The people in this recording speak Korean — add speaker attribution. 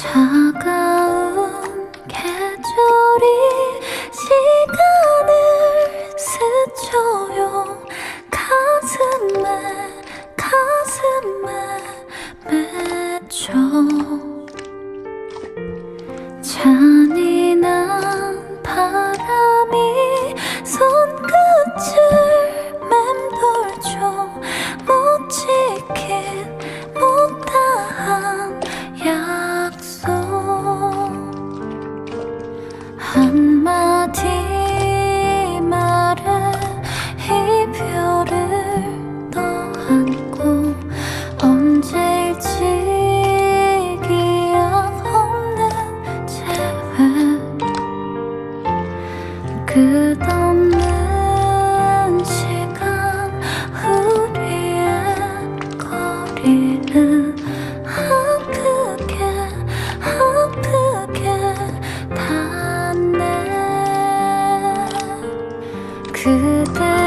Speaker 1: 차가운 계절이 시간을 스쳐요. 가슴에 맺혀 잔인한 바람이 손끝을 맴돌죠. 못 지킨 못다한 약속 한마디 말에 이별을 떠안고 언제일지 기억 없는 재회 끝없는 시간 우리의 거리를 아프게 닿네. 그대